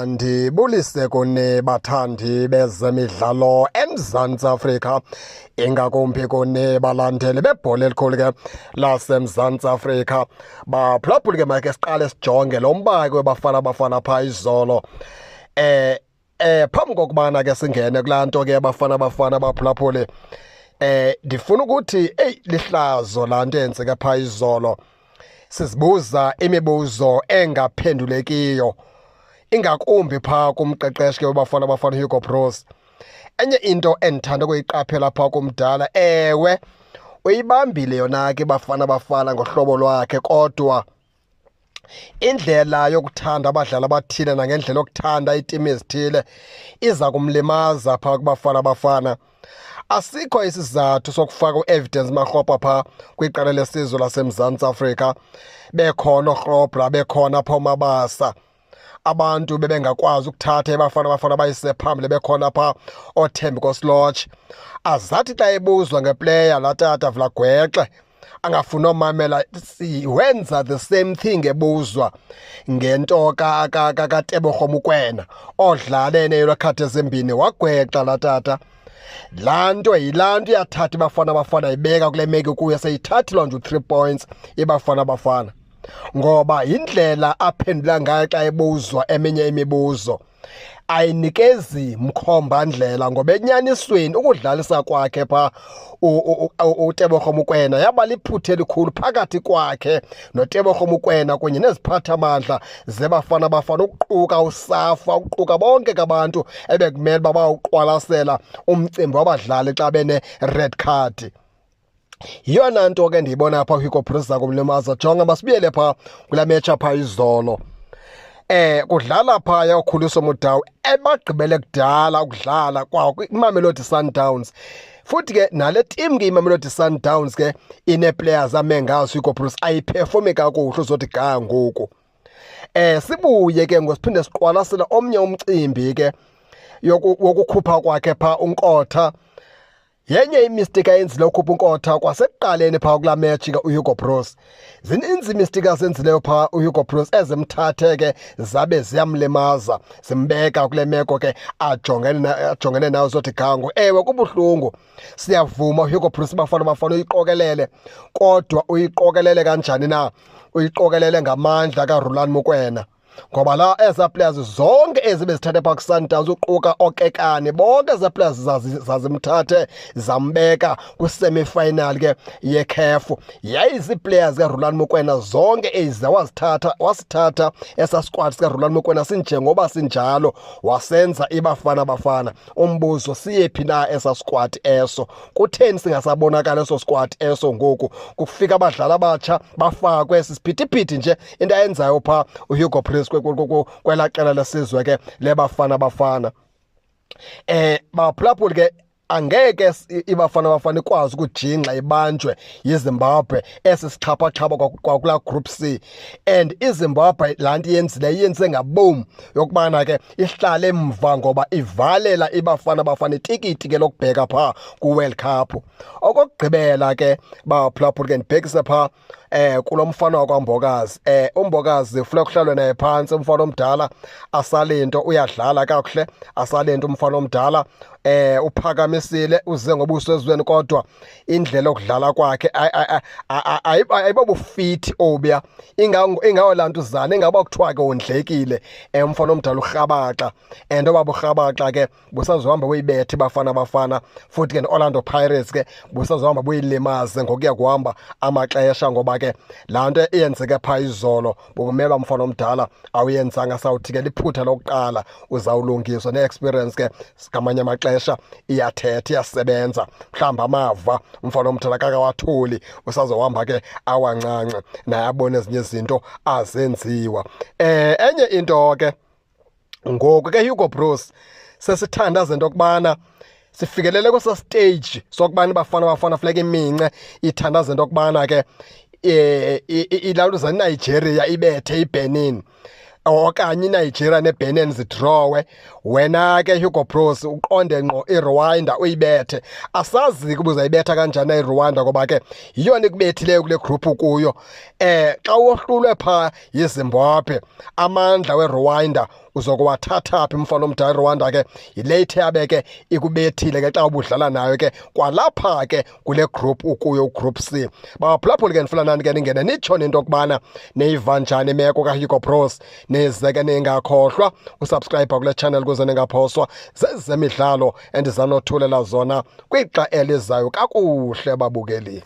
Ndibulise kuni bathandi bezemidlalo eMzantsi Afrika, ingakumbi kuni balandeli bebhola elikhulu ke laseMzantsi Afrika. Baphulaphuli ke makhe siqale sijonge lo mbaki weBafana phaa izolo. Phambi kokubana ke singene kulaa nto ke Bafana baphulaphuli, ndifuna ukuthi lihlazo laa nto yenzeke phaa izolo. Sizibuza imibuzo engaphendulekiyo, ingakumbi phaa kumqeqeshi ke weBafana Hugo Broos. Enye into endithanda ukuyiqaphela phaa kumdala, ewe uyibambile yona ke Bafana ngohlobo lwakhe, kodwa indlela yokuthanda abadlali abathile nangendlela yokuthanda iitimu ezithile iza kumlimaza phaa kuBafana. Asikho isizathu sokufaka u-evidence Makgopa phaa kwiqela lesizwe laseMzantsi Afrika. Bekhona uRobler, bekhona phaa uMabasa, abantu bebengakwazi ukuthatha iBafana bayise phambili. Bekhona phaa oThembi Kosloch. Azathi xa ebuzwa ngeplayer laa tata Vlagwexe angafuni omamela, wenza the same thing ebuzwa ngento kaTebogo Mokoena odlala eneyellow card ezimbini, wagwexa laa tata. Laa nto yilaa nto iyathatha iBafana ibeka kule meko kuyo, seyithathilwa nje u-3 points iBafana, ngoba yindlela aphendula ngayo xa ebuzwa eminye imibuzo. Ayinikezi mkhombandlela, ngoba enyanisweni ukudlalisa kwakhe phaa uTebogo Mokoena yaba liphuthe elikhulu phakathi kwakhe noTebogo Mokoena kunye neziphathamandla zeBafana, ukuquka uSafa, ukuquka bonke ke abantu ebekumele uba bawuqwalasela umcimbi wabadlali xa bene-red card. Yiyona nto ke ndiyibona phaa Hugo Broos kumlimaza. Jonga, masibuyele phaa kulaa metsha phaa izolo. Kudlala phaya uKhuliso Modawu ebagqibele kudala ukudlala kwakho iMamelodi Sundowns. Futhi ke nale team ke iMamelodi Sundowns ke ine-players amengazo Hugo Broos ayiperforme kakuhle uzothi ga ngoku. Sibuye ke ngosiphinde siqwalasela omnye umcimbi ke wokukhupha kwakhe phaa uNkotha. Yenye imistake ayenzile ukhupha uNkotha kwasekuqaleni phaa kulaa match ke uHugo Broos. Zininzi imistake azenzileyo phaa uHugo Broos ezimthathe ke zabe ziyamlimaza, zimbeka kule meko ke ajongene nayo zothi gango. Ewe kubuhlungu, siyavuma uHugo Broos Bafana uyiqokelele, kodwa uyiqokelele kanjani na? Uyiqokelele ngamandla kaRolani Mokoena, ngoba la eza players zonke ezi bezithathe phaa kuSundowns, uquka oKekane, bonke eza players zazimthathe zambeka kwi-semi-final ke yeCAF. Yayizii-players kaRolani Mokoena zonke ezi wasithatha esa squad sikaRolani Mokoena sinjengoba sinjalo, wasenza iBafana. Umbuzo, siyephi na esa squad eso? Kutheni singasabonakali eso squad eso ngoku? Kufika abadlali abatsha bafakwe sisiphithiphithi nje into ayenzayo phaa uHugo Broos kwelaa qela lesizwe ke leBafana. Baphulaphuli ke angeke iBafana ikwazi ukujingxa ibanjwe yiZimbabwe, esi sixhaphaxhapha kwakulaa Group C. And iZimbabwe laa nto yenze ngabom yokubana ke ihlale emva, ngoba ivalela iBafana itikiti ke lokubheka phaa ku-World Cup. Okokugqibela ke baphulaphuli ke ndibhekise phaa kulo mfana wakwaMbokazi. uMbokazi funeka kuhlalwe naye phantsi. Umfana omdala asalento, uyadlala kakuhle, asalento umfana omdala. Uphakamisile, uze ngobuso ezweni, kodwa indlela yokudlala kwakhe ayibobufithi obuya. Ingawo laa nto uzana, ingaba kuthiwa ke wondlekile. Umfana omdala urhabaxa, and oba burhabaxa ke busazohamba buyibethe iBafana. Futhi ke ne-Orlando Pirates ke busazohamba buyilimaze ngokuya kuhamba amaxesha, ngoba ke laa nto iyenzeke phaa izolo bukumele uba umfana omdala awuyenzanga. Sawuthi ke liphutha lokuqala uzawulungiswa, ne-experience ke ngamanye amaxesha iyathetha, iyasebenza. Mhlawumbi amava umfana omdala kakawatholi, usazohamba ke awancance naye abone ezinye izinto azenziwa. Enye into ke ngoku ke Hugo Broos sesithandaza into okubana sifikelele kwesa stage sokubana iBafana funeka imince ithandaza into okubana ke ilawuza iNigeria ibethe iBenin, okanye iNigeria neBenin zidrowe. Wena ke Hugo Broos uqonde ngqo iRwanda uyibethe. Asazi kuba uzayibetha kanjani iRwanda, ngoba ke yiyona ikubethileyo kule group kuyo. Xa wohlulwe phaa yiZimbabwe, amandla weRwanda uzokuwathatha phi umfana omdala Rwanda ke yile ithe yabe ke ikubethile ke xa ubudlala nayo ke kwalapha ke kule group ukuyo group C. Baphulaphuli ke ndifuna nani ke ningene nitsho into okubana neyiva njani imeko kaHugo Bros, nize ke ningakhohlwa usubscribe kule channel kuze ningaphoswa zezemidlalo endizanothulela zona kwixa elizayo kakuhle babukeli.